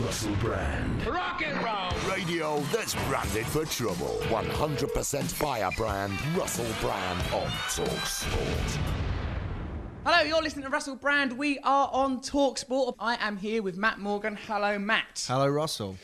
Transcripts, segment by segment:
Russell Brand. Rock and roll! Radio that's branded for trouble. 100% firebrand Russell Brand on TalkSport. Hello, you're listening to Russell Brand. We are on TalkSport. I am here with Matt Morgan. Hello, Matt. Hello, Russell.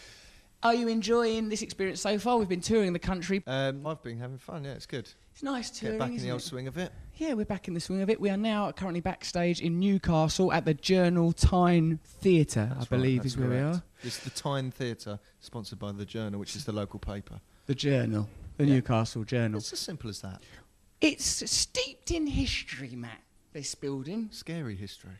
Are you enjoying this experience so far? We've been touring the country. I've been having fun, yeah, it's good. It's nice touring, Get back in isn't the old it? swing of it. Yeah, we're back in the swing of it. We are now currently backstage in Newcastle at the Journal Tyne Theatre, I believe is where we are. It's the Tyne Theatre, sponsored by The Journal, which is the local paper. The Journal, the Newcastle Journal. It's as simple as that. It's steeped in history, Matt, this building. Scary history.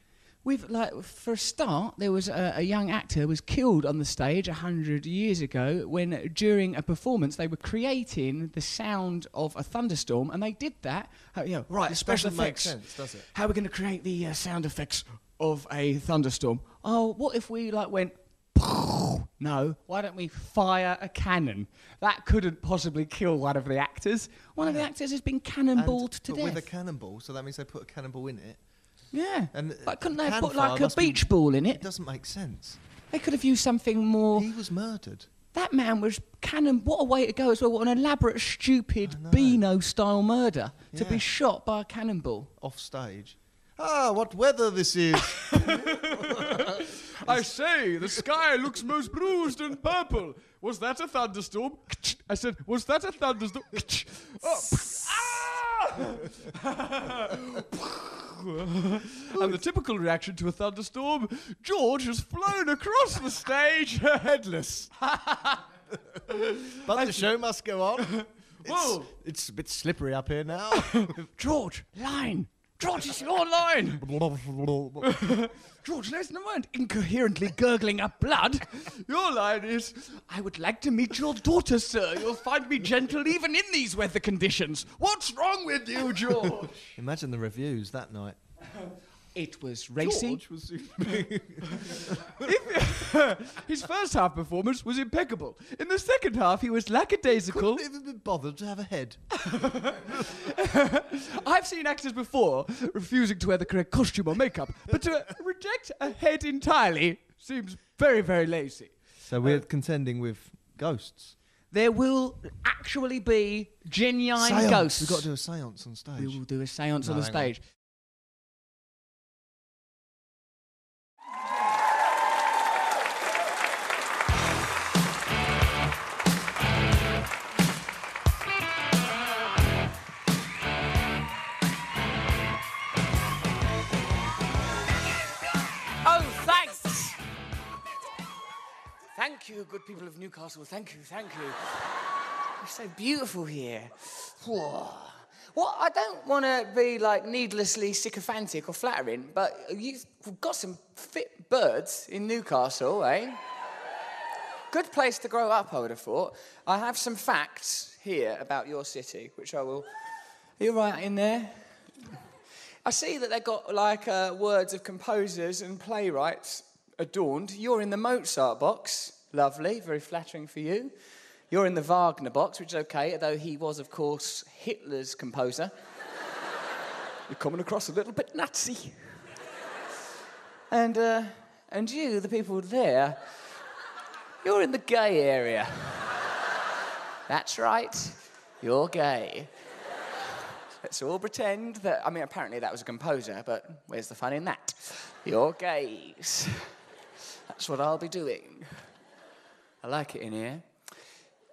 For a start, there was a young actor was killed on the stage 100 years ago when, during a performance, they were creating the sound of a thunderstorm, and they did that. This Special doesn't make effects. sense, does it? How are we going to create the sound effects of a thunderstorm? Oh, what if we went? No, why don't we fire a cannon? That couldn't possibly kill one of the actors. One of the actors has been cannonballed to death. With a cannonball, so that means they put a cannonball in it. Yeah, And but couldn't they have Canfire put like a must be- beach ball in It it? doesn't make sense. They could have used something more. He was murdered. That man was what a way to go as well. What an elaborate, stupid, I know. Beano-style murder to be Yeah. shot by a cannonball. Off stage. Ah, what weather this is. I say, the sky looks most bruised and purple. Was that a thunderstorm? I said, was that a thunderstorm? And the typical reaction to a thunderstorm, George has flown across the stage headless. But the show must go on. Whoa. It's a bit slippery up here now. George, line! George, it's your line. George, listen a moment. Incoherently gurgling up blood. Your line is, I would like to meet your daughter, sir. You'll find me gentle even in these weather conditions. what's wrong with you, George? Imagine the reviews that night. It was racy. George was his first half performance was impeccable. In the second half, he was lackadaisical. Couldn't even be bothered to have a head. I've seen actors before refusing to wear the correct costume or makeup, but to reject a head entirely seems very, very lazy. So we're contending with ghosts. There will actually be genuine ghosts. We've got to do a seance on stage. We will do a seance on the hang on. stage. Oh, thanks! Thank you, good people of Newcastle. Thank you, thank you. It's so beautiful here. Whoa. Well, I don't want to be needlessly sycophantic or flattering, but you've got some fit birds in Newcastle, eh? Good place to grow up, I would have thought. I have some facts here about your city, which I will. Are you right in there? I see that they've got words of composers and playwrights adorned. You're in the Mozart box. Lovely, very flattering for you. You're in the Wagner box, which is okay, although he was, of course, Hitler's composer. You're coming across a little bit Nazi. And you, the people there, you're in the gay area. That's right, you're gay. Let's all pretend that, apparently that was a composer, but where's the fun in that? You're gays. That's what I'll be doing. I like it in here.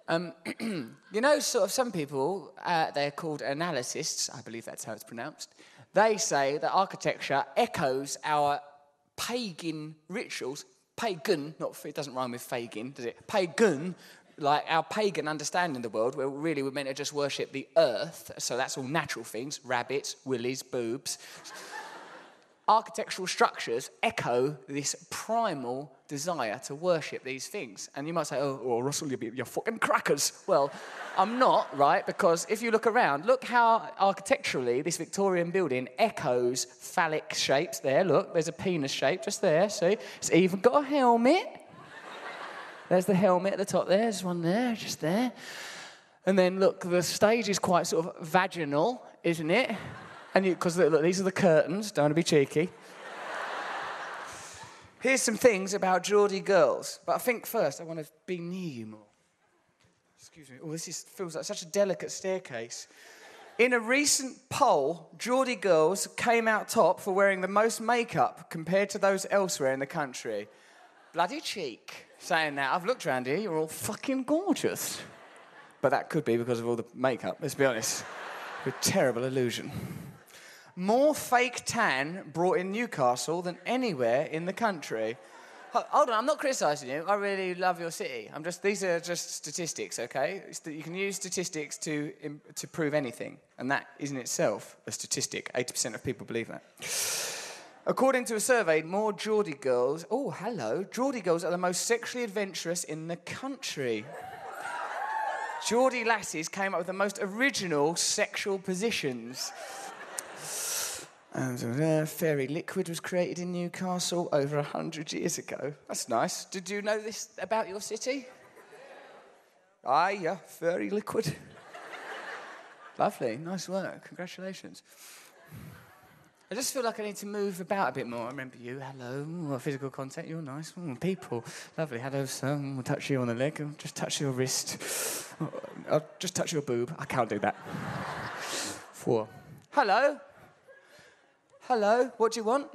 Some people, they're called analysts, I believe that's how it's pronounced. They say that architecture echoes our pagan rituals. Pagan, it doesn't rhyme with Fagin, does it? Pagan, like our pagan understanding of the world, where really we're meant to just worship the earth, so that's all natural things, rabbits, willies, boobs. Architectural structures echo this primal desire to worship these things. And you might say, oh Russell, you're fucking crackers. Well, I'm not, right? Because if you look around, look how architecturally this Victorian building echoes phallic shapes there. Look, there's a penis shape just there, see? It's even got a helmet. There's the helmet at the top there. There's one there, just there. And then, look, the stage is quite sort of vaginal, isn't it? And because look, these are the curtains. Don't want to be cheeky. Here's some things about Geordie girls. But I think first I want to be near you more. Excuse me. Oh, feels like such a delicate staircase. In a recent poll, Geordie girls came out top for wearing the most makeup compared to those elsewhere in the country. Bloody cheek saying that. I've looked around here, you're all fucking gorgeous. But that could be because of all the makeup, let's be honest. A terrible illusion. More fake tan brought in Newcastle than anywhere in the country. Hold on, I'm not criticising you. I really love your city. These are just statistics, okay? You can use statistics to prove anything, and that is in itself a statistic. 80% of people believe that. According to a survey, more Geordie girls... Oh, hello. Geordie girls are the most sexually adventurous in the country. Geordie lasses came up with the most original sexual positions. Fairy liquid was created in Newcastle over 100 years ago. That's nice. Did you know this about your city? Aye, yeah, fairy liquid. Lovely, nice work. Congratulations. I just feel like I need to move about a bit more. I remember you. Hello. Physical contact. You're nice. People. Lovely. Hello, sir. We'll touch you on the leg. I'll just touch your wrist. I'll just touch your boob. I can't do that. 4. Hello. Hello. What do you want?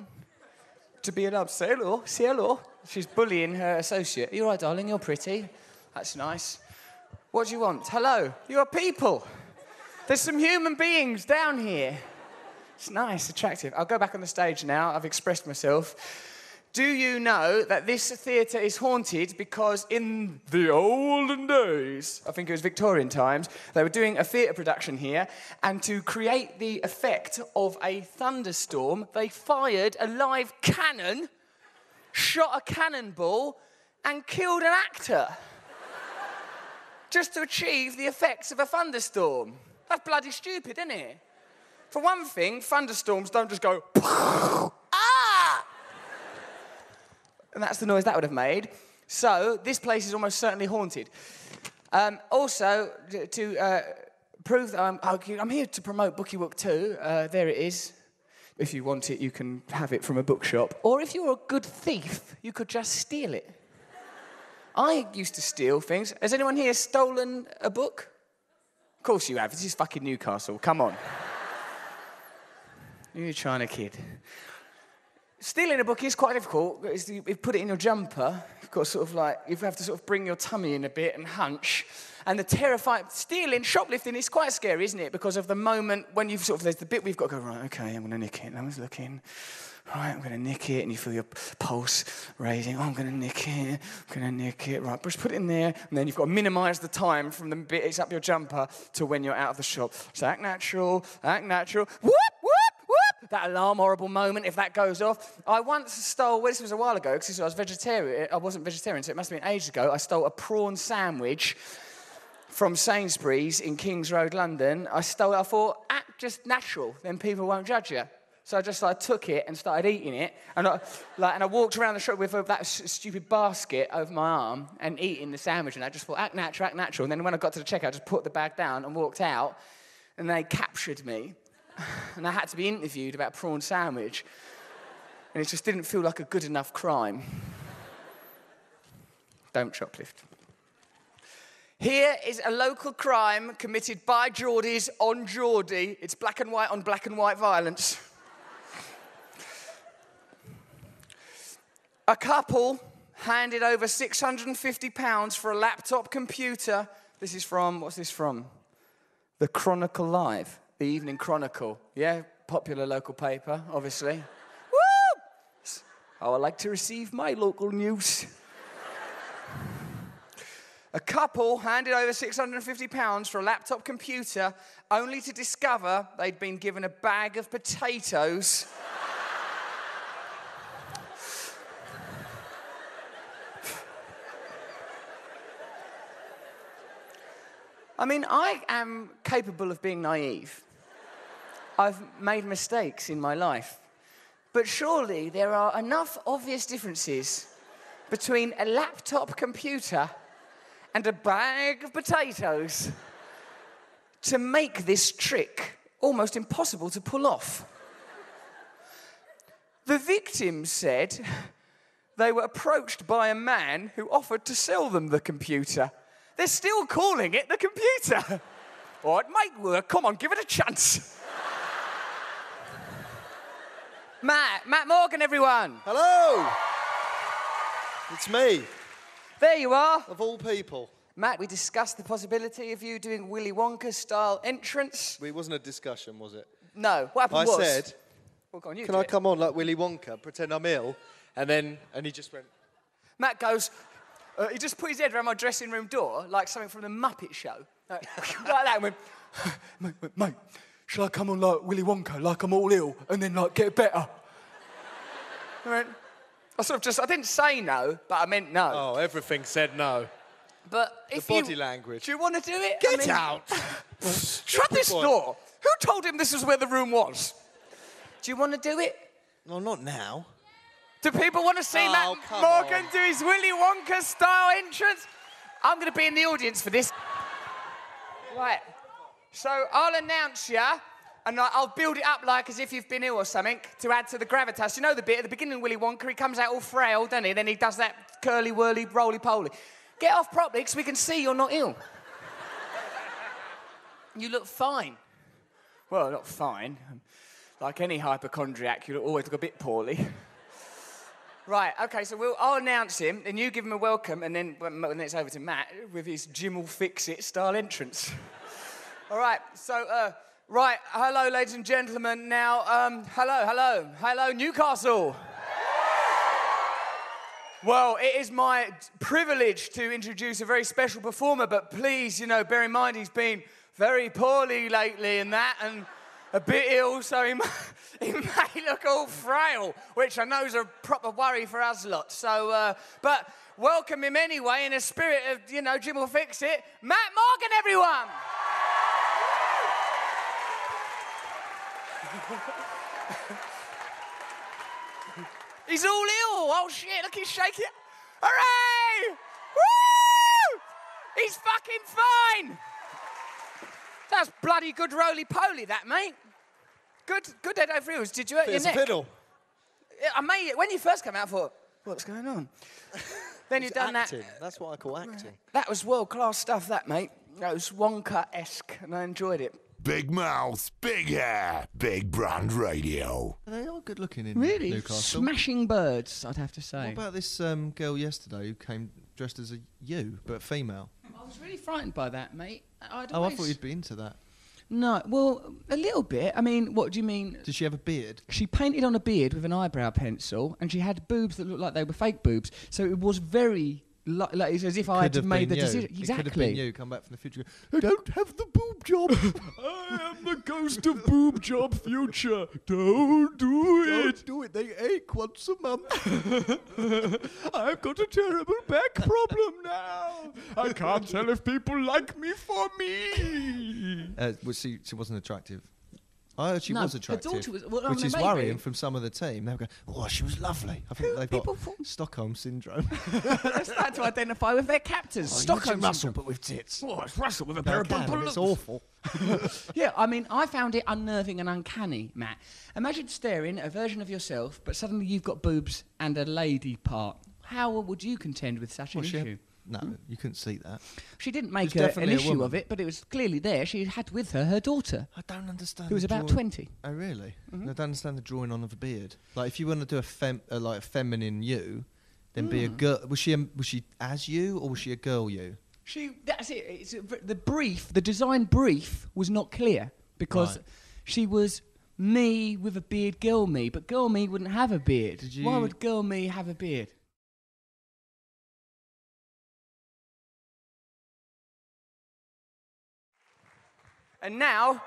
To be an say hello. Say hello. She's bullying her associate. You're right, darling. You're pretty. That's nice. What do you want? Hello. You're people. There's some human beings down here. It's nice, attractive. I'll go back on the stage now. I've expressed myself. Do you know that this theatre is haunted because in the olden days, I think it was Victorian times, they were doing a theatre production here, and to create the effect of a thunderstorm, they fired a live cannon, shot a cannonball, and killed an actor. Just to achieve the effects of a thunderstorm. That's bloody stupid, isn't it? For one thing, thunderstorms don't just go, ah! And that's the noise that would have made. So, this place is almost certainly haunted. Also, to prove that I'm here to promote Bookie Book 2. There it is. If you want it, you can have it from a bookshop. Or if you're a good thief, you could just steal it. I used to steal things. Has anyone here stolen a book? Of course you have. This is fucking Newcastle. Come on. You're trying to kid. Stealing a book is quite difficult. You put it in your jumper. You've got you have to sort of bring your tummy in a bit and hunch. And the terrifying shoplifting is quite scary, isn't it? Because of the moment when there's the bit we've got to go, right, okay, I'm going to nick it. No one's looking. Right, I'm going to nick it. And you feel your pulse raising. Oh, I'm going to nick it. I'm going to nick it. Right, just put it in there. And then you've got to minimise the time from the bit it's up your jumper to when you're out of the shop. So act natural. Whoop, whoop, whoop. That alarm horrible moment, if that goes off. I once stole, this was a while ago, because I was vegetarian. I wasn't vegetarian, so it must have been ages ago. I stole a prawn sandwich from Sainsbury's in Kings Road, London. I thought, act just natural, then people won't judge you. So I just took it and started eating it, and I walked around the shop with that stupid basket over my arm and eating the sandwich, and I just thought, act natural. And then when I got to the checkout, I just put the bag down and walked out, and they captured me, and I had to be interviewed about prawn sandwich, and it just didn't feel like a good enough crime. Don't shoplift. Here is a local crime committed by Geordies on Geordie. It's black and white on black and white violence. A couple handed over £650 for a laptop computer. This is from, what's this from? The Chronicle Live, the Evening Chronicle. Yeah, popular local paper, obviously. Woo! How I like to receive my local news. A couple handed over £650 for a laptop computer only to discover they'd been given a bag of potatoes. I mean, I am capable of being naive. I've made mistakes in my life. But surely there are enough obvious differences between a laptop computer and a bag of potatoes to make this trick almost impossible to pull off. The victim said they were approached by a man who offered to sell them the computer. They're still calling it the computer. Oh, it might work. Come on, give it a chance. Matt Morgan, everyone. Hello! It's me, There you are. of all people. Matt, we discussed the possibility of you doing Willy Wonka-style entrance. It wasn't a discussion, was it? No, what happened I was... said, Well, go on, you can do I it. come on like Willy Wonka, pretend I'm ill? And he just went, Matt goes... he just put his head around my dressing room door like something from the Muppet Show. Like that, and went... mate, shall I come on like Willy Wonka, like I'm all ill, and then, like, get better? I didn't say no, but I meant no. oh, everything said no. But The if body you... language. Do you want to do it? Get out! Shut this boy. door! Who told him this was where the room was? Do you want to do it? No, not now. Do people want to see Oh, Matt come Morgan on. do his Willy Wonka style entrance? I'm going to be in the audience for this. Right. So I'll announce you, and I'll build it up like as if you've been ill or something to add to the gravitas. You know the bit at the beginning of Willy Wonka, he comes out all frail, doesn't he? Then he does that curly-whirly, roly-poly. Get off properly so we can see you're not ill. You look fine. Well, not fine. Like any hypochondriac, you always look a bit poorly. Right, OK, so I'll announce him, and you give him a welcome, and then it's over to Matt with his Jim will fix it style entrance. All right, so, right, hello, ladies and gentlemen. Now, hello, Newcastle. Well, it is my privilege to introduce a very special performer, but please, bear in mind he's been very poorly lately and that, and a bit ill, so he may look all frail, which I know is a proper worry for us lot. So, but welcome him anyway in a spirit of, Jim will fix it. Matt Morgan, everyone! He's all ill. Oh, shit, look, he's shaking. Hooray! Woo! He's fucking fine. That's bloody good roly-poly, that, mate. Good head over heels. Did you hurt your It's a neck? fiddle. I made it. When you first came out, I thought, what's going on? Then you've done acting. that. That's what I call acting. That was world-class stuff, that, mate. That was Wonka-esque, and I enjoyed it. Big mouth, big hair, big brand radio. They are good looking in Really? Newcastle. Smashing birds, I'd have to say. What about this girl yesterday who came dressed as a you, but female? I was really frightened by that, mate. I thought you'd be into that. No, well, a little bit. I mean, what do you mean? Did she have a beard? She painted on a beard with an eyebrow pencil, and she had boobs that looked like they were fake boobs. So it was very... Like it's as if I had made the decision. It Exactly. could have been you. Come back from the future. I don't have the boob job. I am the ghost of boob job future. Don't do it. Don't do it. They ache once a month. I've got a terrible back problem now. I can't tell if people like me for me. She wasn't attractive. I heard she No, was her attractive, daughter was- well, I which mean, is maybe. worrying from some of the team. They were going, "Oh, she was lovely." I think they've got people thought- Stockholm syndrome. That's to identify with their captors. Stockholm Russell, syndrome. but with tits. Oh, it's Russell with a No, pair I of can, bumper and it's lips. awful. Yeah, I mean, I found it unnerving and uncanny, Matt. Imagine staring at a version of yourself, but suddenly you've got boobs and a lady part. How would you contend with such an Well, she issue? had- No, you couldn't see that. She didn't make She's an definitely a issue woman. of it, but it was clearly there. She had with her daughter, I don't understand. who was the about drawing- 20. Oh, really? I don't understand the drawing on of a beard. Like, if you want to do a feminine you, then be a girl. Was she as you, or was she a girl you? That's it. The design brief was not clear because Right. she was me with a beard, girl me, but girl me wouldn't have a beard. Did Why you- would girl me have a beard? And now,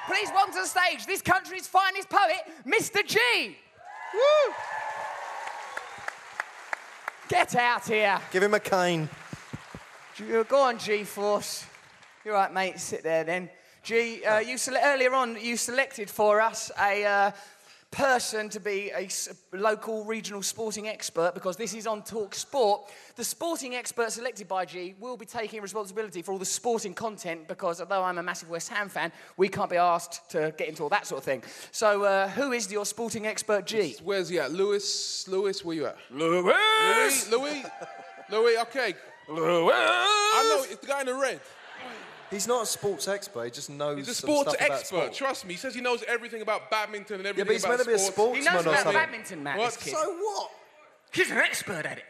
please welcome to the stage this country's finest poet, Mr. G. Woo! Get out here. Give him a cane. Go on, G-Force. You're right, mate. Sit there then. G, earlier on, you selected for us a person to be a local regional sporting expert, because this is on Talk Sport. The sporting expert selected by G will be taking responsibility for all the sporting content, because although I'm a massive West Ham fan, we can't be asked to get into all that sort of thing. So who is your sporting expert, G? Where's he at? Lewis, where you at? Lewis! Louis, okay. Lewis! I know, it's the guy in the red. He's not a sports expert. He just knows. He's a some sports stuff about expert. sport. Trust me. He says he knows everything about badminton and Yeah, everything but he's about meant to be a sports. sportsman He knows or about something. badminton, Matt, What? this kid. So what? He's an expert at it.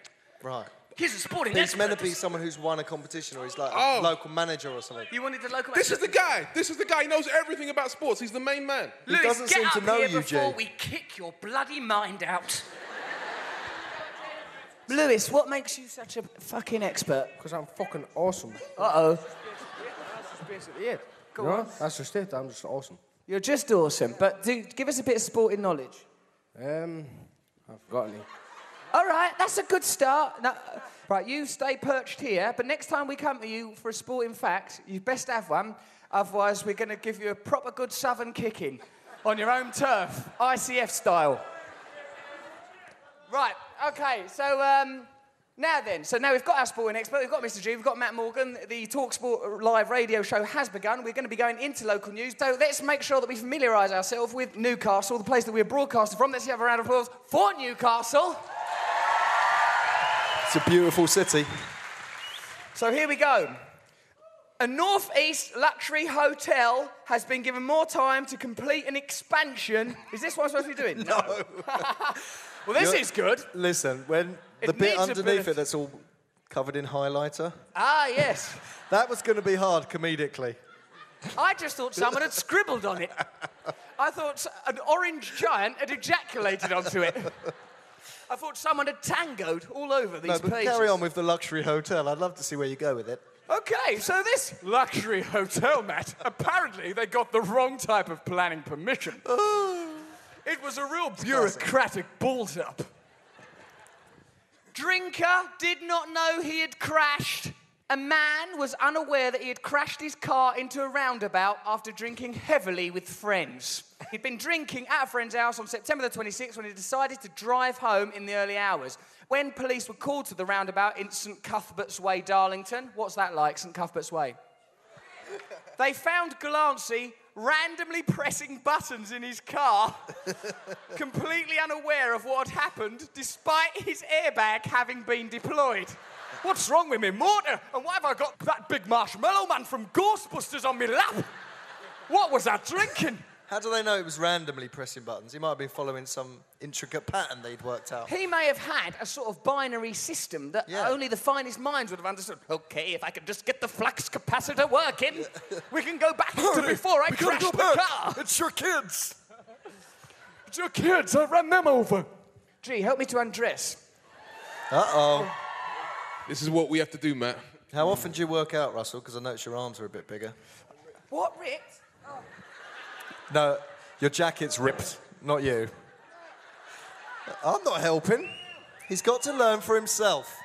Right. He's a sporting But he's expert. meant to be someone who's won a competition, or he's like Oh. a local manager or something. You wanted the local... This is the guy. This is the guy. He knows everything about sports. He's the main man. He Lewis, doesn't get seem up to know here you, before G. we kick your bloody mind out. Lewis, what makes you such a fucking expert? Because I'm fucking awesome. Uh-oh. That's basically it. Go You know? on. That's just it. I'm just awesome. You're just awesome, but give us a bit of sporting knowledge. I've forgotten it. All right, that's a good start. Now, right, you stay perched here, but next time we come to you for a sporting fact, you best have one. Otherwise, we're going to give you a proper good southern kicking on your own turf, ICF style. Right, okay, so now then. So now we've got our sporting expert, we've got Mr. G, we've got Matt Morgan. The TalkSport live radio show has begun. We're going to be going into local news. So let's make sure that we familiarise ourselves with Newcastle, the place that we're broadcasting from. Let's have a round of applause for Newcastle. It's a beautiful city. So here we go. A northeast luxury hotel has been given more time to complete an expansion. Is this what I'm supposed to be doing? No. Well, this is good. Listen, when It the bit needs a bit underneath of- it that's all covered in highlighter, Ah, yes. that was going to be hard comedically. I just thought someone had scribbled on it. I thought an orange giant had ejaculated onto it. I thought someone had tangoed all over these No, but pages. carry on with the luxury hotel. I'd love to see where you go with it. Okay, so this luxury hotel, Matt, apparently they got the wrong type of planning permission. It was a real bureaucratic balls-up. Drinker did not know he had crashed. A man was unaware that he had crashed his car into a roundabout after drinking heavily with friends. He'd been drinking at a friend's house on September the 26th when he decided to drive home in the early hours. When police were called to the roundabout in St Cuthbert's Way, Darlington, what's that like, St Cuthbert's Way? They found Glancy randomly pressing buttons in his car, completely unaware of what had happened, despite his airbag having been deployed. What's wrong with me motor? And why have I got that big marshmallow man from Ghostbusters on me lap? What was I drinking? How do they know it was randomly pressing buttons? He might have been following some intricate pattern they'd worked out. He may have had a sort of binary system that Yeah. only the finest minds would have understood. Okay, if I could just get the flux capacitor working, we can go back to before I crashed the car. It's your kids. It's your kids, I ran them over. Gee, help me to undress. Uh-oh. This is what we have to do, Matt. How often do you work out, Russell? Because I notice your arms are a bit bigger. What, Rick? No, your jacket's ripped, not you. I'm not helping. He's got to learn for himself.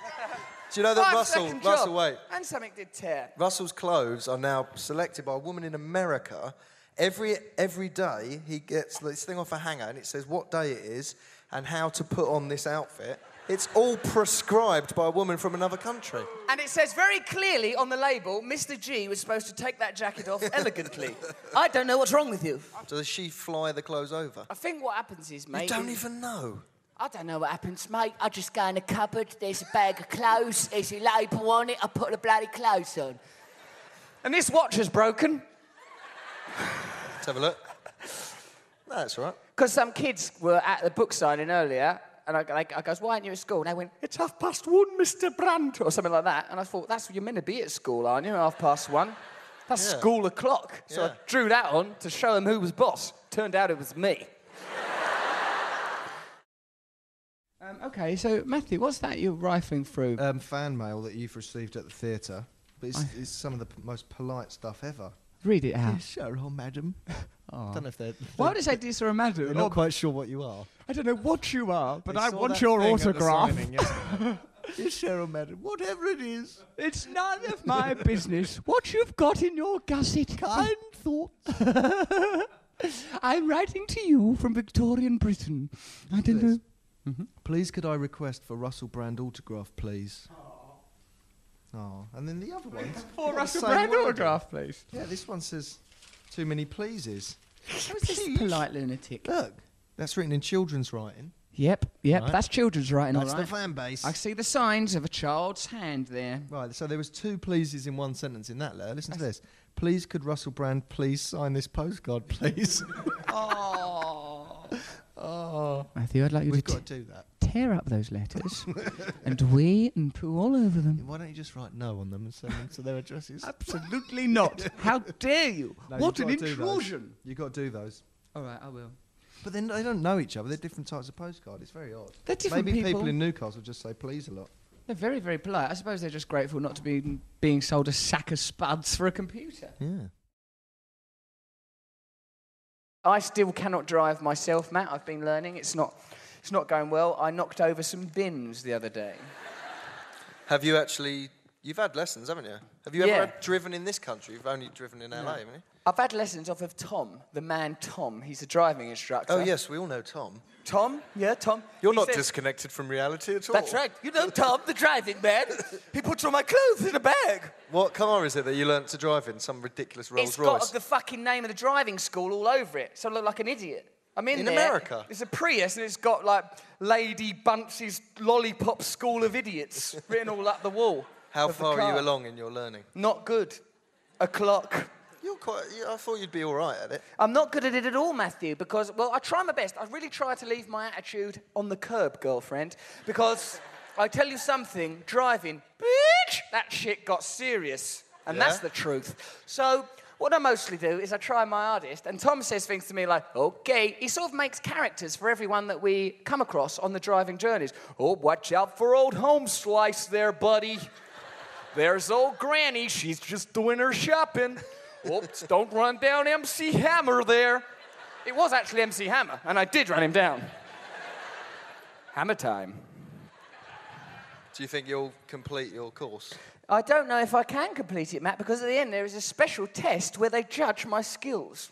Do you know that Russell, wait. And something did tear. Russell's clothes are now selected by a woman in America. Every day he gets this thing off a hanger and it says what day it is and how to put on this outfit. It's all prescribed by a woman from another country. And it says very clearly on the label, Mr. G was supposed to take that jacket off elegantly. I don't know what's wrong with you. Does she fly the clothes over? I think what happens is, mate... You don't even know. I don't know what happens, mate. I just go in the cupboard, there's a bag of clothes, there's a label on it, I put the bloody clothes on. And this watch is broken. Let's have a look. No, that's all right. Because some kids were at the book signing earlier, and I goes, why aren't you at school? And they went, it's 1:30, Mr. Brandt, or something like that. And I thought, that's what you're meant to be at school, aren't you, 1:30? That's Yeah. school o'clock. So I Yeah. drew that on to show them who was boss. Turned out it was me. Okay, so Matthew, what's that you're rifling through? Fan mail that you've received at the theatre. But it's some of the most polite stuff ever. Read it out. Sure, madam. I don't know if they're... Why would it say dear sir or madam? They're not quite sure what you are. I don't know what you are, but They I saw want that your thing at the autograph. signing yesterday. Yes, Cheryl, madam. Whatever it is. It's none of my business what you've got in your gusset. Kind thoughts. I'm writing to you from Victorian Britain. I don't know. Please could I request for Russell Brand autograph, please? Oh, and then the other one. For Russell Brand autograph, please. Yeah, this one says too many pleases. Who's this polite lunatic? Look, that's written in children's writing. Yep, Right. that's children's writing, That's all the right. fan base. I see the signs of a child's hand there. Right, so there was 2 pleases in one sentence in that letter. Listen to this. Please could Russell Brand please sign this postcard, please? Oh. Oh. Matthew, I'd like you We've to got to do that. tear up those letters and wee and poo all over them. Why don't you just write no on them and send them to their addresses? Absolutely not. How dare you? No, What you've an gotta do those. intrusion. You've got to do those. All right, I will. But then they don't know each other. They're different types of postcard. It's very odd. They're different Maybe people. in Newcastle just say please a lot. They're very, very polite. I suppose they're just grateful not to be being sold a sack of spuds for a computer. Yeah. I still cannot drive myself, Matt. I've been learning. It's not going well. I knocked over some bins the other day. Have you actually... You've had lessons, haven't you? Have you ever driven in this country? You've only driven in LA, haven't you? I've had lessons off of Tom, the man Tom. He's a driving instructor. Oh, yes, we all know Tom. Tom? Yeah, Tom. You're He not says- disconnected from reality at all. That's right. You know Tom, the driving man. He puts all my clothes in a bag. What car is it that you learnt to drive in? Some ridiculous Rolls It's Royce? got the fucking name of the driving school all over it, so I look like an idiot. I'm in In there. America? It's a Prius, and it's got, like, Lady Bunch's Lollipop School of Idiots written all up the wall. How of the far are you car. along in your learning? Not good. A clock. I thought you'd be all right at it. I'm not good at it at all, Matthew, because, well, I try my best. I really try to leave my attitude on the curb, girlfriend, because I tell you something, driving, bitch, that shit got serious, and that's the truth. So what I mostly do is I try my hardest, and Tom says things to me like, okay, he sort of makes characters for everyone that we come across on the driving journeys. Oh, watch out for old home slice there, buddy. There's old Granny, she's just doing her shopping. Oops, don't run down MC Hammer there. It was actually MC Hammer, and I did run him down. Hammer time. Do you think you'll complete your course? I don't know if I can complete it, Matt, because at the end there is a special test where they judge my skills.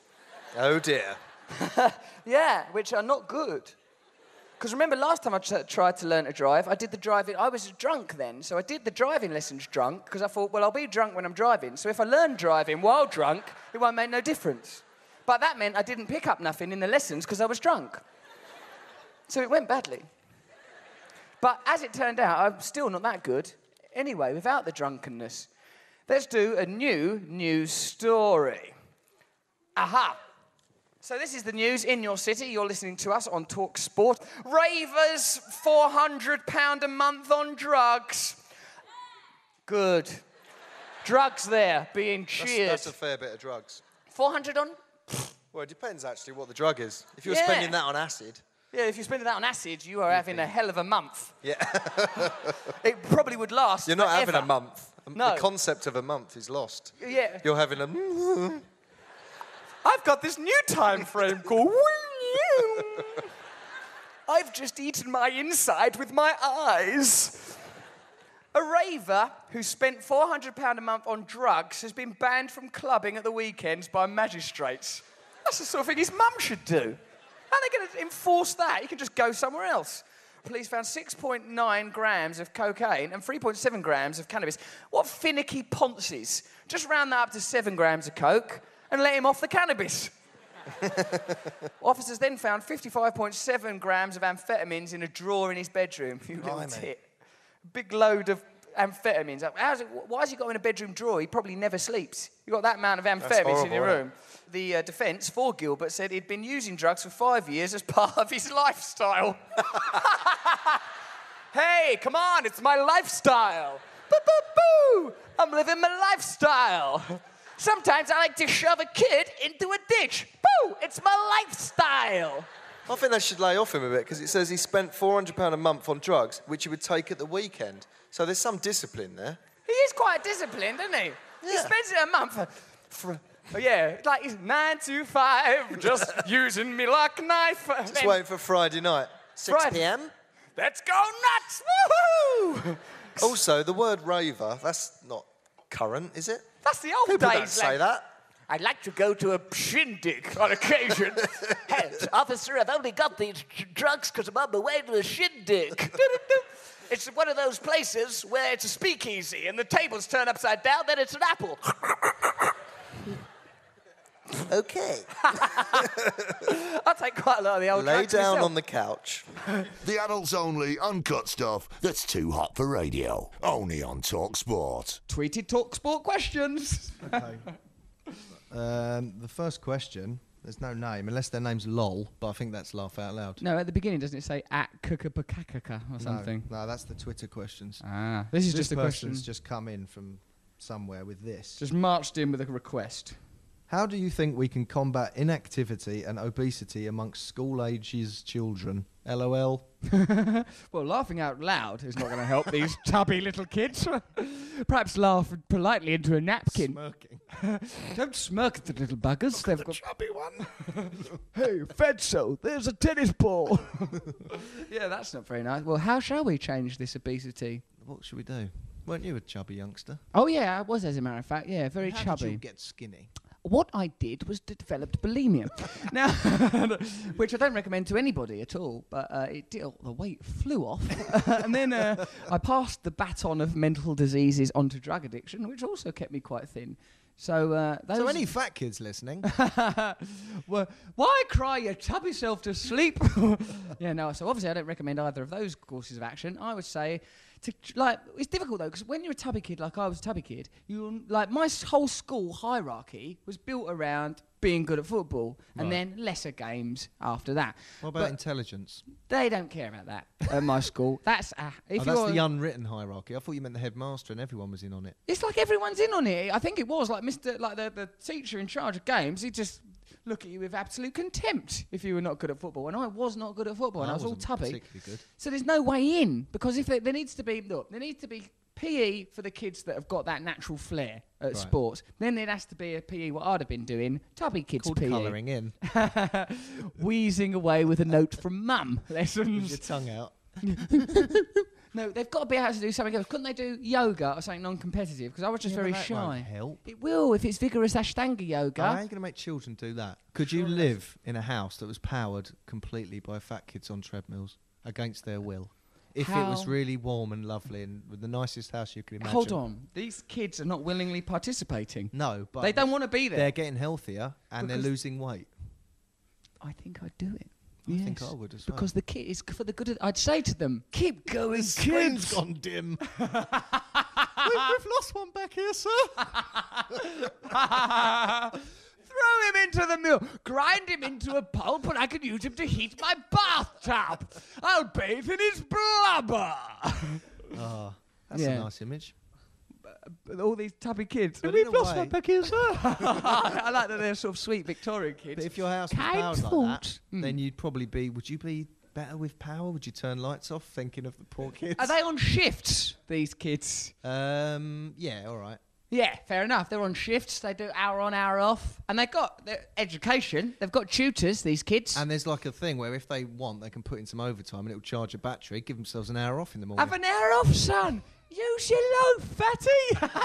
Oh, dear. Yeah, which are not good. Because remember last time I tried to learn to drive, I did the driving, I was drunk then, so I did the driving lessons drunk, because I thought, well, I'll be drunk when I'm driving, so if I learn driving while drunk, it won't make no difference. But that meant I didn't pick up nothing in the lessons because I was drunk. So it went badly. But as it turned out, I'm still not that good. Anyway, without the drunkenness, let's do a new news story. Aha! So this is the news in your city. You're listening to us on Talk Sport. Ravers, £400 a month on drugs. Good. Drugs there, being cheered. That's a fair bit of drugs. 400 on? Well, it depends, actually, what the drug is. If you're Yeah. spending that on acid... Yeah, if you're spending that on acid, you are having a hell of a month. Yeah. It probably would last You're not forever. having a month. No. The concept of a month is lost. Yeah. You're having a... I've got this new time frame called... I've just eaten my inside with my eyes. A raver who spent £400 a month on drugs has been banned from clubbing at the weekends by magistrates. That's the sort of thing his mum should do. How are they going to enforce that? He can just go somewhere else. Police found 6.9 grams of cocaine and 3.7 grams of cannabis. What finicky ponces. Just round that up to 7 grams of coke and let him off the cannabis. Officers then found 55.7 grams of amphetamines in a drawer in his bedroom. You little Blimey. tit. Big load of amphetamines. Why has he got him in a bedroom drawer? He probably never sleeps. You've got that amount of amphetamines in your horrible, room. The defence for Gilbert said he'd been using drugs for 5 years as part of his lifestyle. Hey, come on, it's my lifestyle. Boo-boo-boo! I'm living my lifestyle. Sometimes I like to shove a kid into a ditch. Boo! It's my lifestyle. I think they should lay off him a bit, because it says he spent £400 a month on drugs, which he would take at the weekend. So there's some discipline there. He is quite disciplined, isn't he? He spends it a month like he's 9 to 5, just using me like a knife. Just waiting for Friday night. 6 Friday. p.m. Let's go nuts! Woohoo! Also, the word raver, that's not current, is it? That's the old People days. don't say that. I'd like to go to a shindig on occasion. Hence, officer, I've only got these drugs because I'm on my way to a shindig. It's one of those places where it's a speakeasy and the tables turn upside down, then it's an apple. Okay. I'll take quite a lot of the old Lay drugs down myself. Oh, on the couch. The adults only uncut stuff that's too hot for radio. Only on Talk Sport. Tweeted TalkSport questions. The first question, there's no name, unless their name's LOL, but I think that's laugh out loud. No, at the beginning, doesn't it say at Kukapakakaka or something? No, that's the Twitter questions. Ah, this is just a question. person's just come in from somewhere with this. Just marched in with a request. How do you think we can combat inactivity and obesity amongst school-ages children? LOL. Well, laughing out loud is not going to help these chubby little kids. Perhaps laugh politely into a napkin. Smirking. Don't smirk at the little buggers. They've got Chubby one. Hey, Fedso, there's a tennis ball. Yeah, that's not very nice. Well, how shall we change this obesity? What should we do? Weren't you a chubby youngster? Oh, yeah, I was, as a matter of fact. Yeah, very How chubby. did you get skinny? What I did was developed bulimia. Now, which I don't recommend to anybody at all, but the weight flew off. And then I passed the baton of mental diseases onto drug addiction, which also kept me quite thin. So, So any fat kids listening? well, why cry your chubby self to sleep? Yeah, no, so obviously I don't recommend either of those courses of action. I would say, it's difficult though, because when you're a tubby kid, like I was a tubby kid, my whole school hierarchy was built around being good at football, and then lesser games after that. What about intelligence? They don't care about that at my school. That's That's the unwritten hierarchy. I thought you meant the headmaster and everyone was in on it. It's like everyone's in on it. I think it was like the teacher in charge of games. He'd just look at you with absolute contempt if you were not good at football. And I was not good at football, and I was all wasn't tubby. particularly good. So there's no way in, because if there needs to be PE for the kids that have got that natural flair at sports. Then there has to be a PE what I'd have been doing, tubby kids Called PE. colouring in. Wheezing away with a note from mum With lessons. your tongue out. No, they've got to be able to do something else. Couldn't they do yoga or something non-competitive? Because I was just Yeah, but very that shy. won't help. It will if it's vigorous Ashtanga yoga. How are you going to make children do that? Could you live in a house that was powered completely by fat kids on treadmills against their will? If it was How- really warm and lovely and with the nicest house you could imagine. Hold on. These kids are not willingly participating. No, but They don't want to be there. they're getting healthier and Because- they're losing weight. I think I'd do it. I think Yes. I would as well. Because the kid is for the good of... I'd say to them, keep going, Screen's kids. gone dim. We've lost one back here, sir. Throw him into the mill. Grind him into a pulp and I can use him to heat my bathtub. I'll bathe in his blubber. That's Yeah. a nice image. All these tubby kids. But We've in a lost way- one back here, sir. I like that they're sort of sweet Victorian kids. But if your house was Kind powered like thought. that, then you'd probably be... Would you be better with power? Would you turn lights off thinking of the poor kids? Are they on shifts, these kids? Yeah, all right. Yeah, fair enough. They're on shifts. They do hour on, hour off. And they've got their education. They've got tutors, these kids. And there's like a thing where if they want, they can put in some overtime and it'll charge a battery, give themselves an hour off in the morning. Have an hour off, son. Use your load, fatty.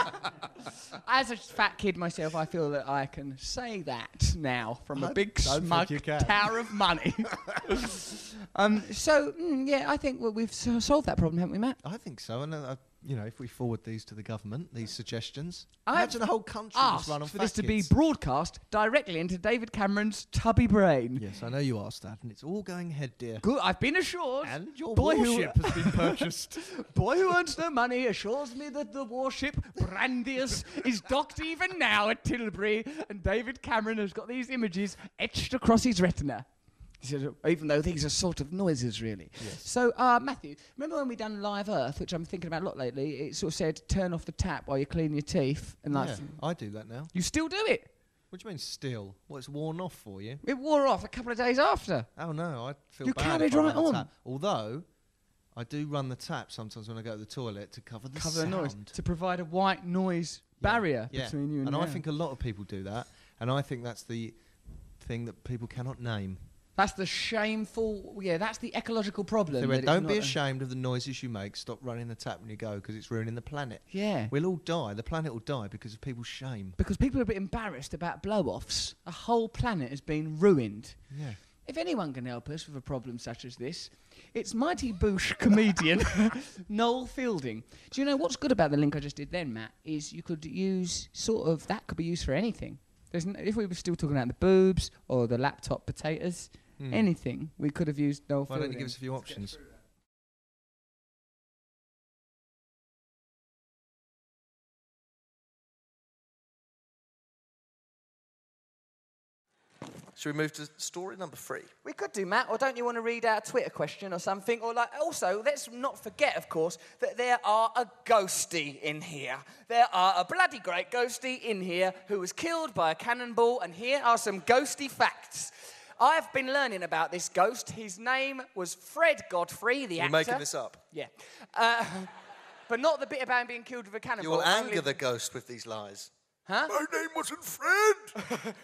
As a fat kid myself, I feel that I can say that now from a big don't think smug you can. tower of money. Yeah, I think we've solved that problem, haven't we, Matt? I think so. And, if we forward these to the government, these suggestions, I've imagine the whole country was Asked run on for fat this to be kids. broadcast directly into David Cameron's tubby brain. Yes, I know you asked that, and it's all going ahead, dear. Good, I've been assured. And your Boy who- warship has been purchased. Boy who earns no money assures me that the warship Brandius is docked even now at Tilbury, and David Cameron has got these images etched across his retina. He says, even though these are sort of noises, really. Yes. So, Matthew, remember when we done Live Earth, which I'm thinking about a lot lately? It sort of said, turn off the tap while you clean your teeth, and like, Yeah, I do that now. you still do it. What do you mean still? Well, it's worn off for you. It wore off a couple of days after. Oh no, I feel You bad. carried if I run right the on. tap. Although, I do run the tap sometimes when I go to the toilet to cover the Cover sound. the noise to provide a white noise barrier Yeah. between you and I them. think a lot of people do that, and I think that's the thing that people cannot name. That's the shameful... Yeah, that's the ecological problem. So that it's don't be not ashamed of the noises you make. Stop running the tap when you go, because it's ruining the planet. Yeah. We'll all die. The planet will die because of people's shame. Because people are a bit embarrassed about blow-offs. A whole planet has been ruined. Yeah. If anyone can help us with a problem such as this, it's mighty boosh comedian Noel Fielding. Do you know what's good about the link I just did then, Matt, is you could use that could be used for anything. If we were still talking about the boobs or the laptop potatoes, anything, we could have used Noel Fielding. Why don't you give us a few options? Should we move to story number 3? We could do, Matt, or don't you want to read out a Twitter question or something? Or also, let's not forget, of course, that there are a ghostie in here. There are a bloody great ghostie in here who was killed by a cannonball, and here are some ghostie facts. I've been learning about this ghost. His name was Fred Godfrey, the actor. You're making this up. Yeah. But not the bit about him being killed with a cannonball. You will anger the ghost with these lies. Huh? My name wasn't Fred!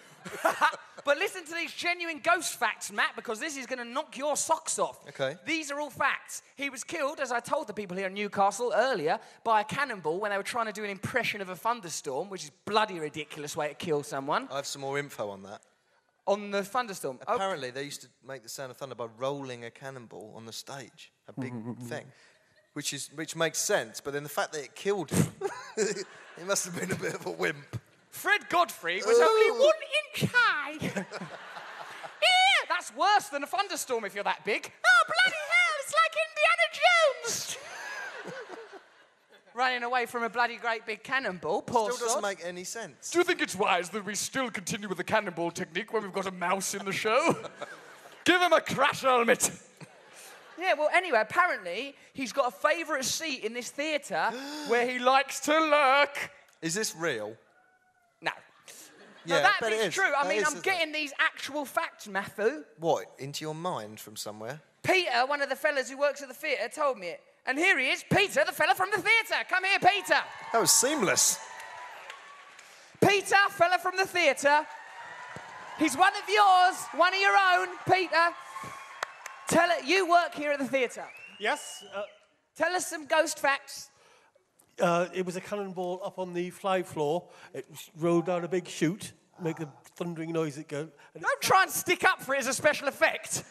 But listen to these genuine ghost facts, Matt, because this is going to knock your socks off. Okay. These are all facts. He was killed, as I told the people here in Newcastle earlier, by a cannonball when they were trying to do an impression of a thunderstorm, which is bloody ridiculous way to kill someone. I have some more info on that. On the thunderstorm? Apparently, they used to make the sound of thunder by rolling a cannonball on the stage. A big thing. Which makes sense, but then the fact that it killed him, he must have been a bit of a wimp. Fred Godfrey was only 1 inch high. Yeah, that's worse than a thunderstorm if you're that big. Oh, bloody hell, it's like Indiana Jones. Running away from a bloody great big cannonball, poor Still doesn't sod. make any sense. Do you think it's wise that we still continue with the cannonball technique when we've got a mouse in the show? Give him a crash helmet. Yeah, well, anyway, apparently he's got a favourite seat in this theatre Where he likes to lurk. Is this real? No. Yeah, No, that but it is is. true. I That mean, is, I'm isn't getting these actual facts, Matthew. What, into your mind from somewhere? Peter, one of the fellas who works at the theatre, told me it. And here he is, Peter, the fella from the theatre. Come here, Peter. That was seamless. Peter, fella from the theatre. He's one of yours, one of your own, Peter. Tell it, you work here at the theatre. Yes, Tell us some ghost facts. it was a cannonball up on the fly floor. It rolled down a big chute, make a thundering noise it go. And Don't try and stick up for it as a special effect.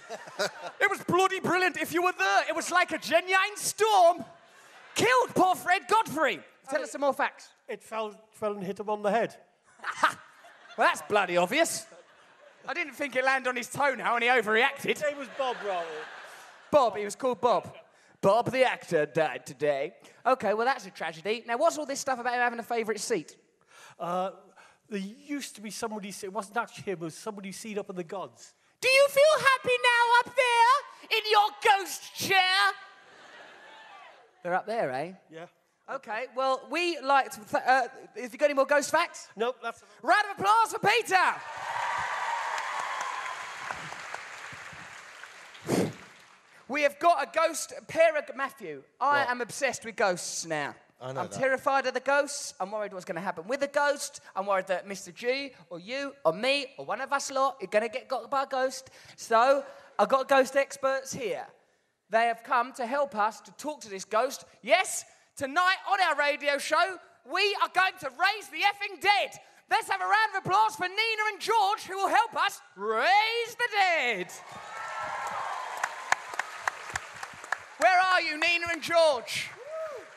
It was bloody brilliant if you were there. It was like a genuine storm. Killed poor Fred Godfrey. Tell us some more facts. it fell and hit him on the head. Well, that's bloody obvious. I didn't think it landed on his toe now and he overreacted. His name was Bob Rattle. Bob, he was called Bob. Bob the actor died today. Okay, well, that's a tragedy. Now, what's all this stuff about him having a favourite seat? There used to be somebody, it wasn't actually him, it was somebody seen up in the gods. Do you feel happy now up there in your ghost chair? They're up there, eh? Yeah. Okay, well, we like to... have you got any more ghost facts? Nope, that's... Round of applause for Peter! We have got a ghost pair of... Matthew, I am obsessed with ghosts now. I know I'm that. terrified of the ghosts. I'm worried what's going to happen with the ghost. I'm worried that Mr. G or you or me or one of us lot are going to get got by a ghost. So I've got ghost experts here. They have come to help us to talk to this ghost. Yes, tonight on our radio show, we are going to raise the effing dead. Let's have a round of applause for Nina and George, who will help us raise the dead. Where are you, Nina and George?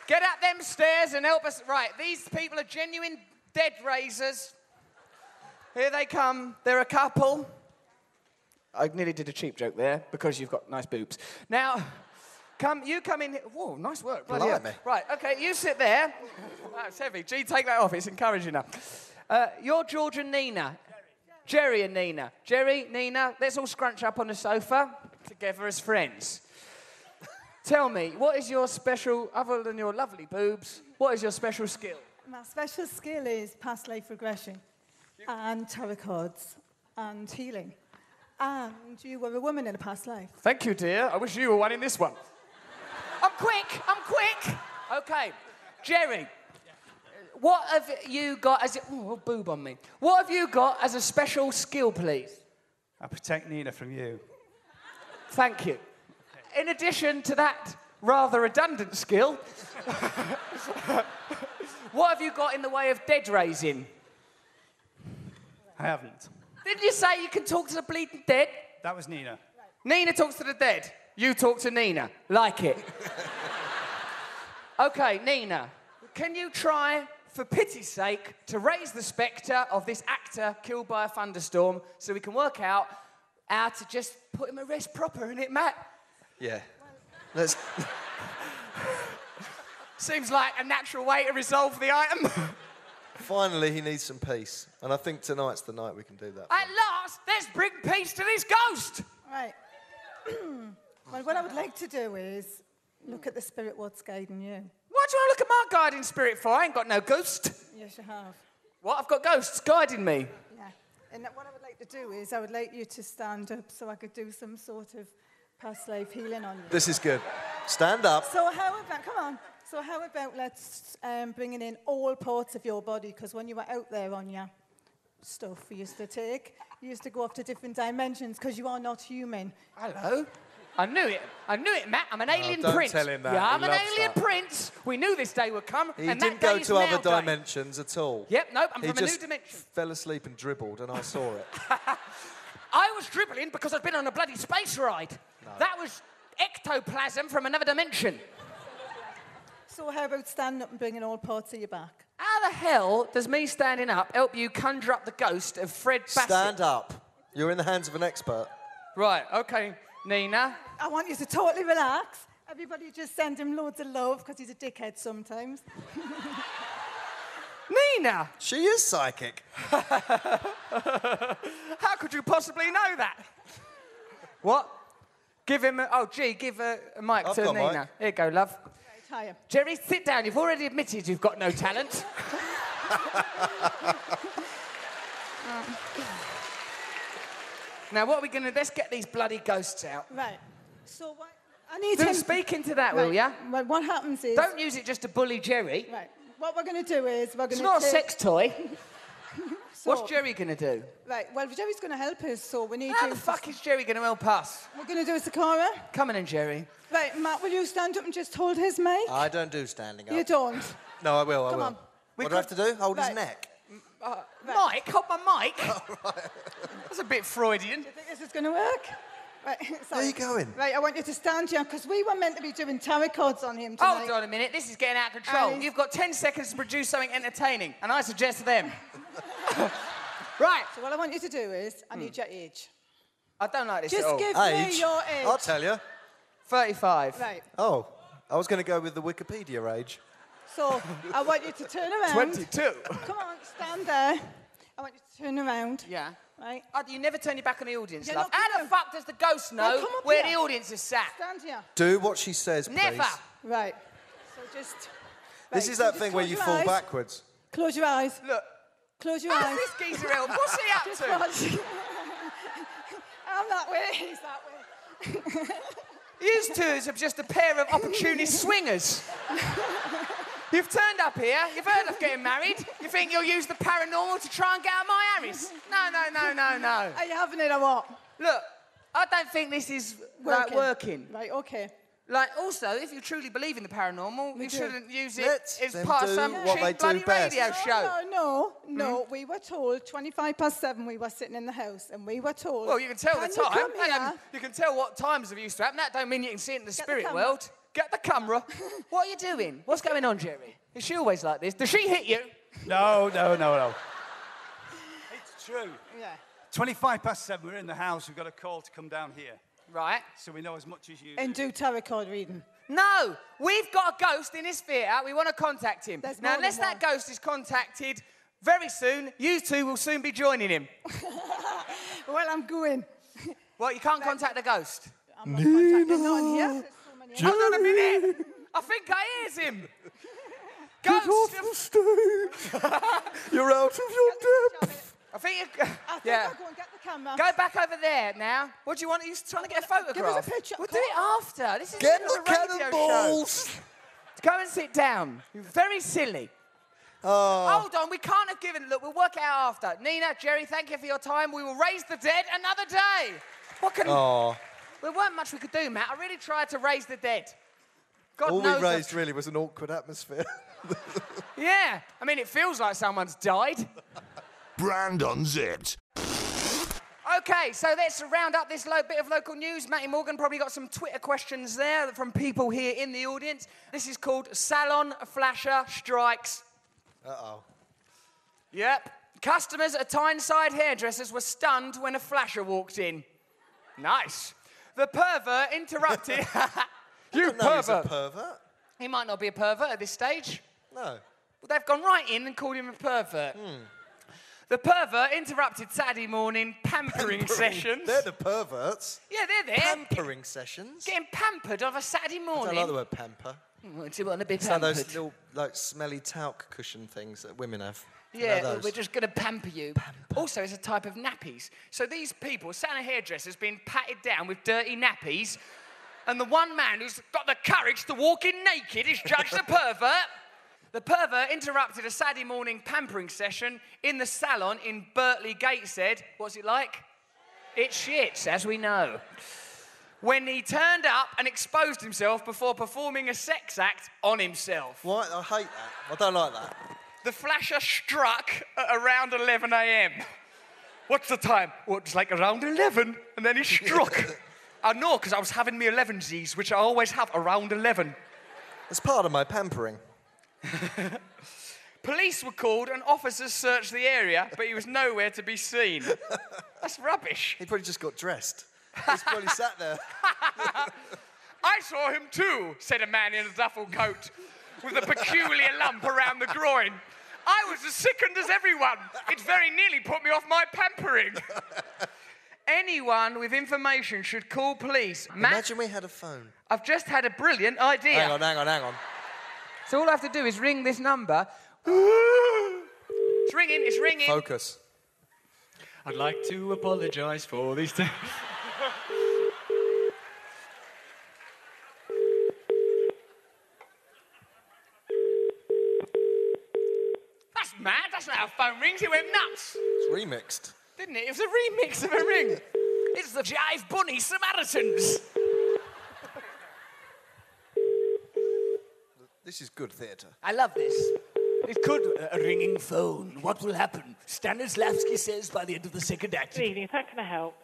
Get up them stairs and help us. Right, these people are genuine dead raisers. Here they come. They're a couple. I nearly did a cheap joke there because you've got nice boobs. Now, you come in here. Whoa, nice work. Bloody hell. Blimey. Right, okay, you sit there. Wow, it's heavy. Gee, take that off. It's encouraging enough. You're George and Nina. Jerry and Nina. Jerry, Nina, let's all scrunch up on the sofa together as friends. Tell me, what is your special, other than your lovely boobs, what is your special skill? My special skill is past life regression and tarot cards and healing. And you were a woman in a past life. Thank you, dear. I wish you were one in this one. I'm quick. Okay, Jerry, what have you got as... Oh, boob on me. What have you got as a special skill, please? I protect Nina from you. Thank you. In addition to that rather redundant skill, what have you got in the way of dead raising? I haven't. Didn't you say you can talk to the bleeding dead? That was Nina. Nina talks to the dead. You talk to Nina. Like it. OK, Nina, can you try, for pity's sake, to raise the spectre of this actor killed by a thunderstorm so we can work out how to just put him at rest proper, innit, Matt? Yeah. Let's... Seems like a natural way to resolve the item. Finally, he needs some peace. And I think tonight's the night we can do that. At last, let's bring peace to this ghost. Right. Well, what I would like to do is look at the spirit what's guiding you. Why do you want to look at my guiding spirit for? I ain't got no ghost. Yes, you have. What? I've got ghosts guiding me. Yeah. And what I would like to do is I would like you to stand up so I could do some sort of past life healing on you. This is good. Stand up. So how about, come on. So how about let's bringing in all parts of your body, because when you were out there on your stuff we used to take, you used to go up to different dimensions because you are not human. Hello. I knew it. I knew it, Matt. I'm an alien don't prince. tell him that. Yeah, He I'm an loves alien that. prince. We knew this day would come. He and didn't that go day is to now other day. dimensions at all. Yep, nope, I'm He from a new just dimension. fell asleep and dribbled, and I saw it. I was dribbling because I'd been on a bloody space ride. No. That was ectoplasm from another dimension. So how about standing up and bringing all parts of you back? How the hell does me standing up help you conjure up the ghost of Fred Bassett? Stand up. You're in the hands of an expert. Right, OK, Nina. I want you to totally relax. Everybody just send him loads of love because he's a dickhead sometimes. Nina! She is psychic. How could you possibly know that? What? Give him a... Oh, gee, give a mic I've to got a Nina. mic. Here you go, love. Right, hiya. Jerry, sit down. You've already admitted you've got no talent. Now, what are we going to... Let's get these bloody ghosts out. Right. So what... I need Do him... speak into that, will ya? Well, what happens is... Don't use it just to bully Jerry. Right. What we're going to do is we're going to It's not a sex toy. So- What's Jerry going to do? Right, well, Jerry's going to help us, so we need How you... the fuck is Jerry going to help us? We're going to do a Sakara. Come on in, Jerry. Right, Matt, will you stand up and just hold his mic? I don't do standing up. You don't. No, I will, Come I will. on. What do I have to do? Hold his Right. neck? Mike? Hold my mic? That's a bit Freudian. Do you think this is going to work? Right, Where sorry. are you going? Right, I want you to stand here, because we were meant to be doing tarot cards on him tonight. Hold on a minute, this is getting out of control. And- You've got 10 seconds to produce something entertaining, and I suggest them. Right. So what I want you to do is, I need your age. I don't like this Just at all. give Age? me your age. I'll tell you. 35. Right, Oh, I was going to go with the Wikipedia age. so I want you to turn around. 22. Come on, stand there. I want you to turn around. Yeah. Right? Oh, you never turn your back on the audience, You're love. not How gonna- the fuck does the ghost know come up where here. the audience is sat? Stand here. Do what she says, please. Never. Right. So just... This right, is so that just thing where close you your fall eyes. backwards. Close your eyes. Look, Close your how's eyes. this geezer help? What's he up Just to? watch. I'm that way, he's that way. You two are just a pair of opportunist swingers. You've turned up here, you've heard of getting married, you think you'll use the paranormal to try and get out my Harris? No, no, no, no, no. Are you having it or what? Look, I don't think this is like working. Right, okay. Like, also, if you truly believe in the paranormal, you do. shouldn't use it Let as them part of do some what they cheap do bloody best. radio show. No, we were told 7:25 we were sitting in the house and we were told... Well, you can tell the you time. come and, here? you can tell what times have used to happen. That don't mean you can see it in the Get the spirit camera. world. Get the camera. What are you doing? What's going on, Jerry? Is she always like this? Does she hit you? No. It's true. Yeah. 7:25, we're in the house. We've got a call to come down here. Right. So we know as much as you And do. do tarot card reading. No, we've got a ghost in this theatre. We want to contact him. There's Now, more unless than that ghost is contacted very soon, you two will soon be joining him. Well, I'm going. Well, you can't contact the ghost. I'm not contacting no one here. There's so many Hold on a minute. I think I hears him. Ghost. You're out of your depth. I think you... I think Yeah. I'll go and get the camera. Go back over there now. What do you want? Are you trying to get a photograph? Give us a picture. We'll do it after. This is Get a the radio cannonballs. show. Go and sit down. You're very silly. Oh, Hold on, we can't have given... Look, we'll work it out after. Nina, Jerry, thank you for your time. We will raise the dead another day. What can... oh. There weren't much we could do, Matt. I really tried to raise the dead. God All knows we raised really was an awkward atmosphere. Yeah. I mean, it feels like someone's died. Brand Unzipped. Okay, so let's round up this bit of local news. Matty Morgan probably got some Twitter questions there from people here in the audience. This is called Salon Flasher Strikes. Uh-oh. Yep. Customers at Tyneside Hairdressers were stunned when a flasher walked in. Nice. The pervert interrupted... You I don't know he's a pervert. pervert. He might not be a pervert at this stage. No. Well, they've gone right in and called him a pervert. The pervert interrupted Saturday morning pampering sessions. They're the perverts. Yeah, they're there. Pampering sessions. Getting pampered of a Saturday I morning. don't like the word pamper. Do you want to be It's like pampered? those little, like, smelly talc cushion things that women have. Yeah, You know those? we're just going to pamper you. Also, it's a type of nappies. So these people, Santa hairdressers, being patted down with dirty nappies, and the one man who's got the courage to walk in naked is judged a pervert. The pervert interrupted a Saturday morning pampering session in the salon in Bertley Gateshead. What's it like? It shits, as we know. When he turned up and exposed himself before performing a sex act on himself. What? I hate that. I don't like that. The flasher struck at around 11 a.m. What's the time? Well, it's like around 11, and then he struck. I know, because I was having me 11sies, which I always have around 11. It's part of my pampering. Police were called and officers searched the area, but he was nowhere to be seen. That's rubbish. He probably just got dressed. He's probably sat there. I saw him too, said a man in a duffel coat with a peculiar lump around the groin. I was as sickened as everyone. It very nearly put me off my pampering. Anyone with information should call police. Matt, Imagine we had a phone. I've just had a brilliant idea. Hang on. So all I have to do is ring this number. It's ringing. Focus. I'd like to apologise for these things. That's mad. That's not how a phone rings. It went nuts. It's remixed. Didn't it? It was a remix of a ring. It's the Jive Bunny Samaritans. This is good theatre. I love this. It could. A ringing phone. What will happen? Stanislavski says by the end of the second act. Good evening. How can I help?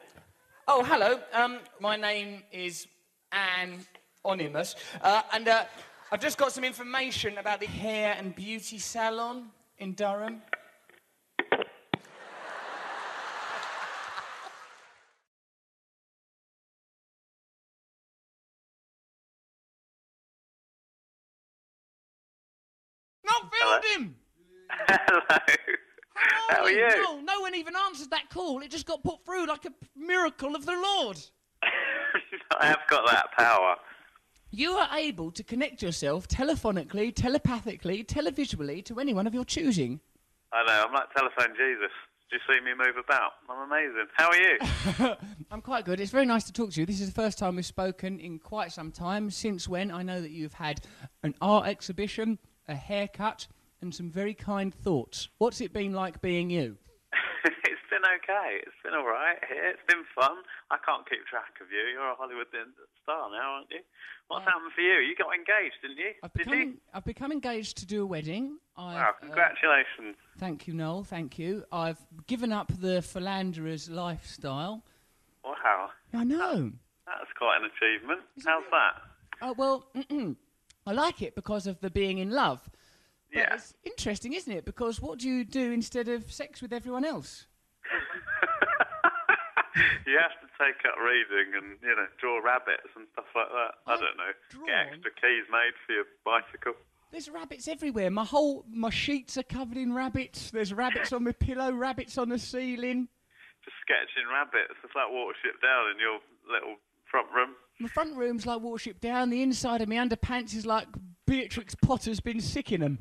Oh, hello. My name is Anonymous. And I've just got some information about the hair and beauty salon in Durham. Not found him! Hello. How are you? No one even answered that call. It just got put through like a miracle of the Lord. I have got that power. You are able to connect yourself telephonically, telepathically, televisually to anyone of your choosing. I know, I'm like telephone Jesus. Do you see me move about? I'm amazing. How are you? I'm quite good. It's very nice to talk to you. This is the first time we've spoken in quite some time. Since when? I know that you've had an art exhibition, a haircut, and some very kind thoughts. What's it been like being you? It's been okay. It's been all right here. It's been fun. I can't keep track of you. You're a Hollywood star now, aren't you? What's happened for you? You got engaged, didn't you? I've become engaged to do a wedding. Wow, congratulations. Thank you, Noel. Thank you. I've given up the philanderer's lifestyle. Wow. I know. That's quite an achievement. How's that? Well, I like it because of the being in love. But Yeah. it's interesting, isn't it? Because what do you do instead of sex with everyone else? You have to take up reading and, draw rabbits and stuff like that. I don't know. Get extra keys made for your bicycle. There's rabbits everywhere. My sheets are covered in rabbits. There's rabbits on my pillow, rabbits on the ceiling. Just sketching rabbits. It's like Watership Down in your little front room. My front room's like Watership Down. The inside of my underpants is like Beatrix Potter's been sick in them.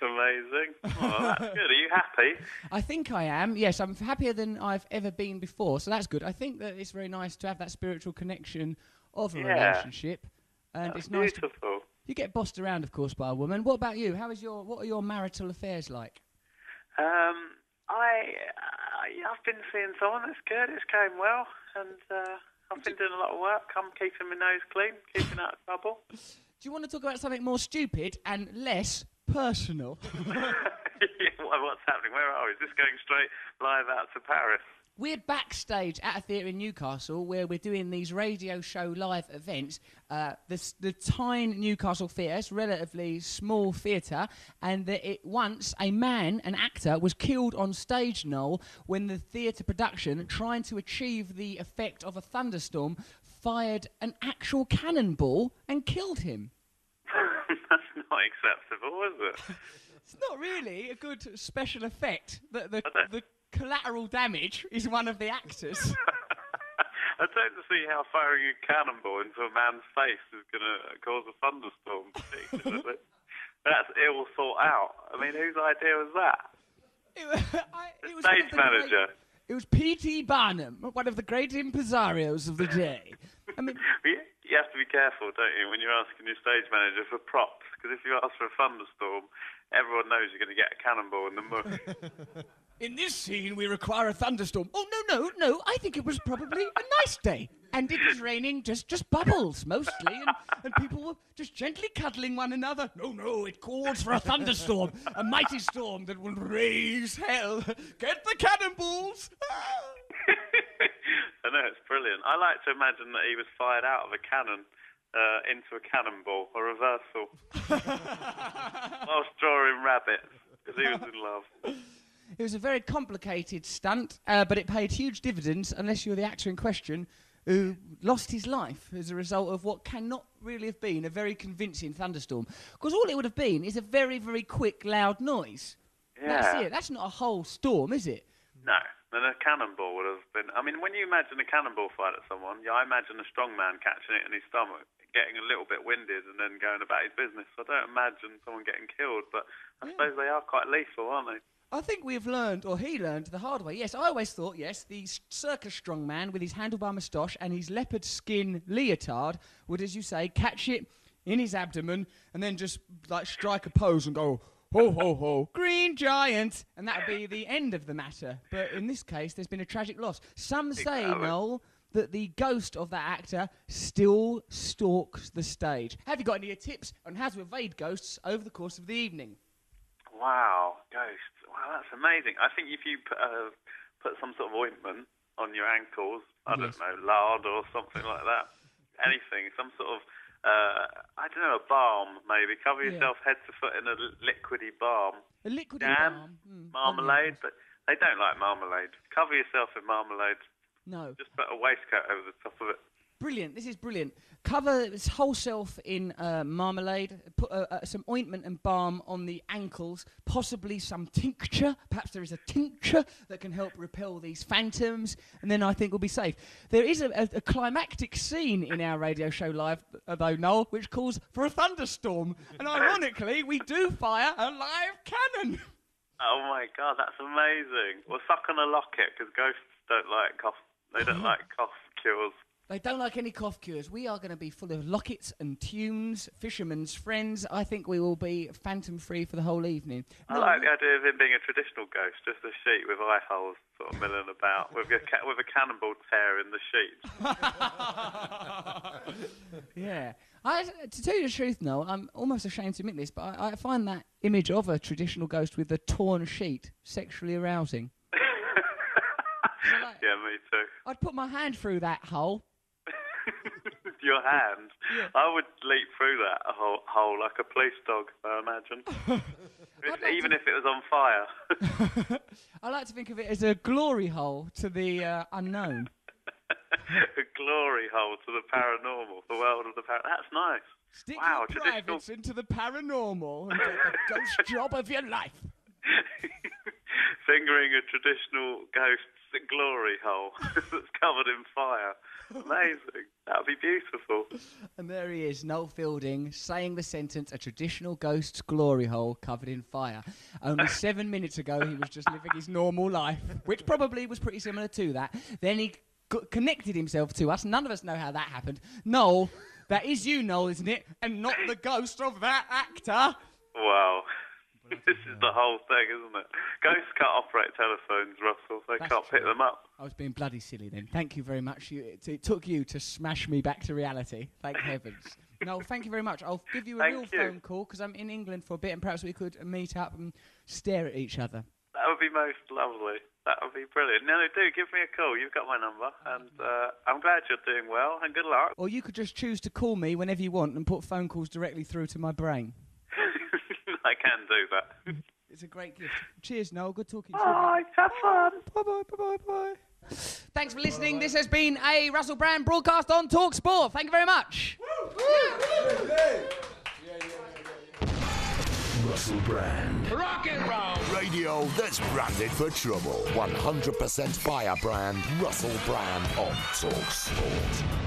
Amazing. Oh, that's good. Are you happy? I think I am. Yes, I'm happier than I've ever been before. So that's good. I think that it's very nice to have that spiritual connection of a relationship. And That's it's nice beautiful. You get bossed around, of course, by a woman. What about you? What are your marital affairs like? I've been seeing someone that's good. It's going well, and I've been doing a lot of work. I'm keeping my nose clean, keeping out of trouble. Do you want to talk about something more stupid and less personal? What's happening? Where are we? Is this going straight live out to Paris? We're backstage at a theatre in Newcastle where we're doing these radio show live events. The Tyne Newcastle Theatre, it's a relatively small theatre, and once a man, an actor, was killed on stage, Noel, when the theatre production, trying to achieve the effect of a thunderstorm, fired an actual cannonball and killed him. That's not acceptable, is it? It's not really a good special effect. The collateral damage is one of the actors. I don't see how firing a cannonball into a man's face is going to cause a thunderstorm, particularly. That's ill thought out. I mean, whose idea was that? It was stage manager. It was P.T. Barnum, one of the great impresarios of the day. I mean, you have to be careful, don't you, when you're asking your stage manager for props, because if you ask for a thunderstorm, everyone knows you're going to get a cannonball in the mush. In this scene, we require a thunderstorm. Oh, no. I think it was probably a nice day. And it was raining just bubbles, mostly. And people were just gently cuddling one another. No, it calls for a thunderstorm. A mighty storm that will raise hell. Get the cannonballs. I know, it's brilliant. I like to imagine that he was fired out of a cannon into a cannonball, a reversal. Whilst drawing rabbits, because he was in love. It was a very complicated stunt, but it paid huge dividends, unless you're the actor in question, who lost his life as a result of what cannot really have been a very convincing thunderstorm. Because all it would have been is a very, very quick, loud noise. Yeah. That's it. That's not a whole storm, is it? No. Then a cannonball would have been... I mean, when you imagine a cannonball fired at someone, I imagine a strong man catching it in his stomach, getting a little bit winded and then going about his business. I don't imagine someone getting killed, but I suppose they are quite lethal, aren't they? I think we've learned, or he learned, the hard way. Yes, I always thought, yes, the circus strongman with his handlebar moustache and his leopard skin leotard would, as you say, catch it in his abdomen and then just, like, strike a pose and go, ho, ho, ho, green giant, and that would be the end of the matter. But in this case, there's been a tragic loss. Some say, Noel, that the ghost of that actor still stalks the stage. Have you got any tips on how to evade ghosts over the course of the evening? Wow, ghosts. Wow, that's amazing. I think if you put some sort of ointment on your ankles, I don't know, lard or something like that, anything, some sort of, I don't know, a balm maybe. Cover yourself head to foot in a liquidy balm. A liquidy balm? Marmalade, but they don't like marmalade. Cover yourself in marmalade. No. Just put a waistcoat over the top of it. Brilliant. This is brilliant. Cover his whole self in marmalade. Put some ointment and balm on the ankles. Possibly some tincture. Perhaps there is a tincture that can help repel these phantoms. And then I think we'll be safe. There is a climactic scene in our radio show live, though, Noel, which calls for a thunderstorm. And ironically, we do fire a live cannon. Oh, my God, that's amazing. Well, suck on a locket, because ghosts don't like cough. They don't like cough cures. They don't like any cough cures. We are going to be full of lockets and tunes, fisherman's friends. I think we will be phantom-free for the whole evening. I like the idea of him being a traditional ghost, just a sheet with eye holes sort of milling about, with a cannonball tear in the sheet. Yeah. To tell you the truth, Noel, I'm almost ashamed to admit this, but I find that image of a traditional ghost with a torn sheet sexually arousing. Yeah, me too. I'd put my hand through that hole. Your hand? Yeah. I would leap through that hole like a police dog, I imagine. Even if it was on fire. I like to think of it as a glory hole to the unknown. A glory hole to the paranormal, the world of the paranormal. That's nice. Stick your privates into the paranormal and get the ghost job of your life. Fingering a traditional ghost's glory hole that's covered in fire. Amazing. That would be beautiful. And there he is, Noel Fielding, saying the sentence, a traditional ghost's glory hole covered in fire. Only 7 minutes ago, he was just living his normal life, which probably was pretty similar to that. Then he connected himself to us. None of us know how that happened. Noel, that is you, Noel, isn't it? And not the ghost of that actor. Wow. This is the whole thing, isn't it? Ghosts can't operate telephones, Russell. They That's can't pick true. them up. I was being bloody silly then. Thank you very much. It took you to smash me back to reality. Thank heavens. No, thank you very much. I'll give you a real phone call because I'm in England for a bit and perhaps we could meet up and stare at each other. That would be most lovely. That would be brilliant. No, do give me a call. You've got my number. And I'm glad you're doing well, and good luck. Or you could just choose to call me whenever you want and put phone calls directly through to my brain. I can do that. It's a great gift. Cheers, Noel. Good talking to you. Bye. Have fun. Bye-bye, bye-bye, bye. Thanks for listening. This has been a Russell Brand broadcast on Talk Sport. Thank you very much. Russell Brand. Rock and roll. Radio that's branded for trouble. 100% fire brand. Russell Brand on Talk Sport.